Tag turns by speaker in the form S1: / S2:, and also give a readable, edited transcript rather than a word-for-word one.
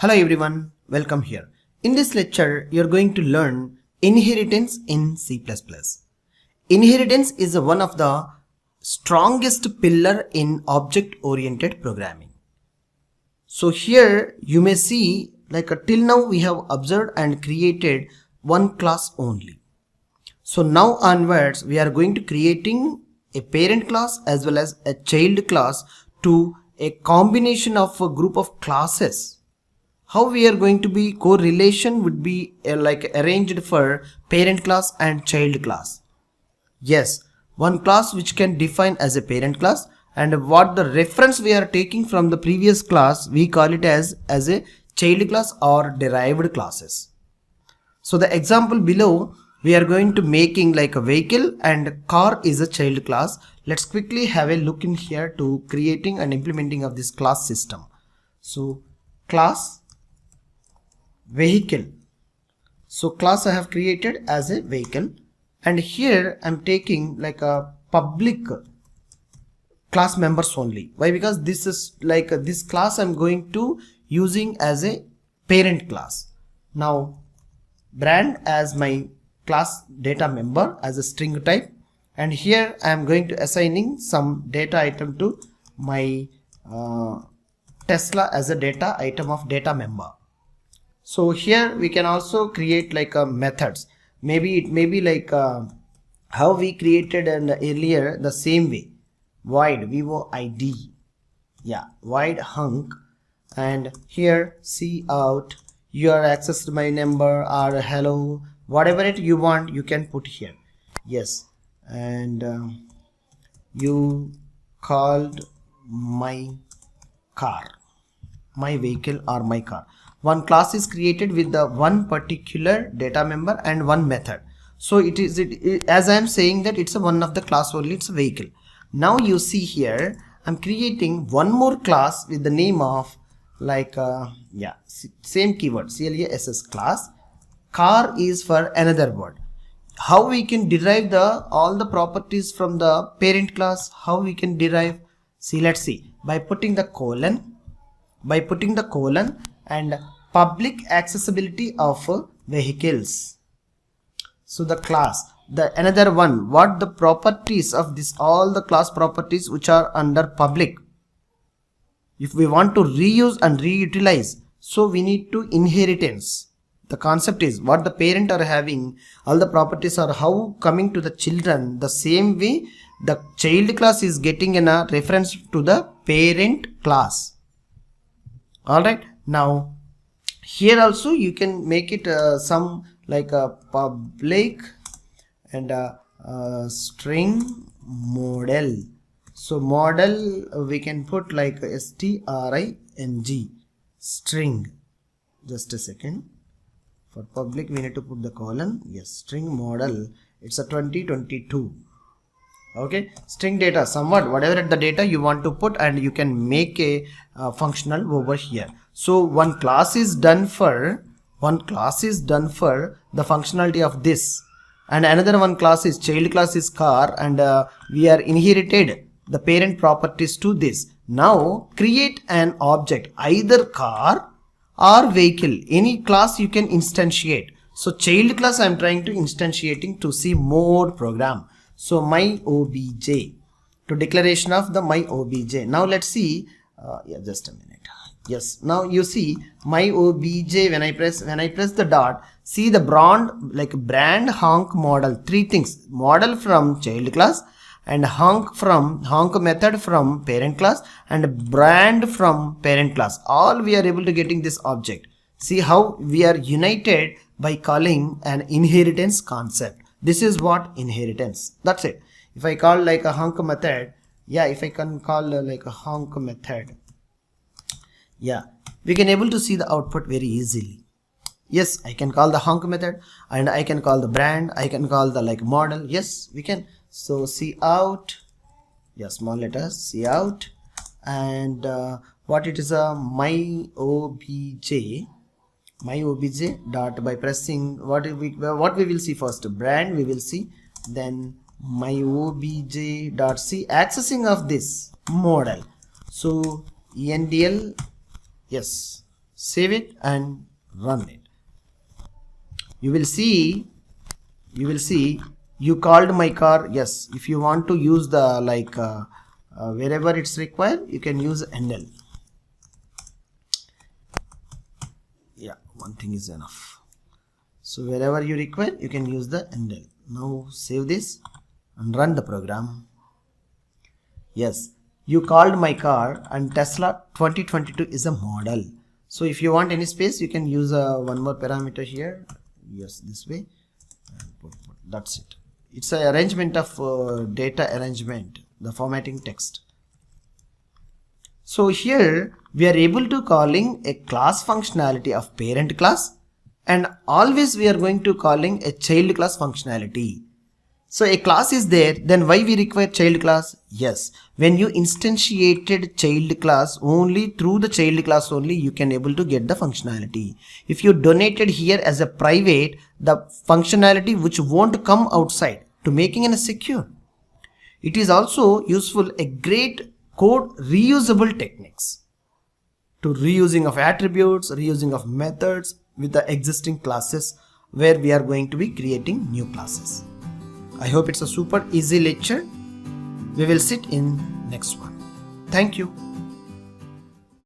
S1: Hello everyone, welcome here. In this lecture, you are going to learn inheritance in C++. Inheritance is one of the strongest pillar in object-oriented programming. So here you may see till now we have observed and created one class only. So now onwards we are going to creating a parent class as well as a child class to a combination of a group of classes. How we are going to be correlation would be arranged for parent class and child class. Yes, one class which can define as a parent class, and what the reference we are taking from the previous class, we call it as a child class or derived classes. So the example below, we are going to making like a vehicle and car is a child class. Let's quickly have a look in here to creating and implementing of this class system. So class vehicle. So class I have created as a vehicle, and here I'm taking like a public class members only. Why? Because this is like this class I'm going to using as a parent class. Now brand as my class data member as a string type, and here I am going to assigning some data item to my Tesla as a data item of data member. So here we can also create like a methods. Maybe it may be like how we created earlier the same way. Void void, yeah, void hunk, and here cout your access my number or hello, whatever it you want you can put here. Yes, and you called my car, my vehicle or my car. One class is created with the one particular data member and one method. So it is as I am saying that it's a one of the class only, it's a vehicle. Now you see here I'm creating one more class with the name of same keyword CLASS class. Car is for another word. How we can derive all the properties from the parent class? How we can derive? See, let's see, by putting the colon and public accessibility of vehicles. So the class, the another one, what the properties of this, all the class properties which are under public, if we want to reuse and reutilize, so we need to inheritance. The concept is what the parent are having, all the properties are how coming to the children. The same way the child class is getting a reference to the parent class. Alright, now here also you can make it some like a public and a string model. So model we can put like string, string. Just a second, for public we need to put the colon. Yes, string model, it's a 2022. Okay, string data, somewhat whatever the data you want to put, and you can make a functional over here. So one class is done for the functionality of this, and another one class is child class is car, and we are inherited the parent properties to this. Now create an object, either car or vehicle, any class you can instantiate. So child class I am trying to instantiating to see more program. So my obj, to declaration of the my obj. Now let's see, just a minute. Yes, now you see my obj, when I press the dot, see the brand honk model, three things: model from child class, and honk method from parent class, and brand from parent class. All we are able to getting this object. See how we are united by calling an inheritance concept. This is what inheritance. That's it. If I call like a honk method, yeah, if I can call like a honk method, yeah, we can able to see the output very easily. Yes, I can call the honk method, and I can call the brand, I can call the like model. Yes, we can. So cout, yeah, small letters, cout, and what it is a my obj dot, by pressing what we will see first, brand we will see, then my obj dot c, accessing of this model. So endl, yes, Save it and run it. You will see you called my car. Yes, if you want to use the wherever it's required, you can use NL. Yeah, one thing is enough. So wherever you require, you can use the NL. Now save this and run the program. Yes, you called my car and Tesla 2022 is a model. So if you want any space, you can use one more parameter here. Yes, this way. That's it. It's an arrangement of data arrangement, the formatting text. So here we are able to calling a class functionality of parent class, and always we are going to calling a child class functionality. So a class is there, then why we require child class? Yes, when you instantiated child class, only through the child class only you can able to get the functionality. If you donated here as a private, the functionality which won't come outside to making it secure. It is also useful a great code reusable techniques to reusing of attributes, reusing of methods with the existing classes where we are going to be creating new classes. I hope it's a super easy lecture. We will sit in next one. Thank you.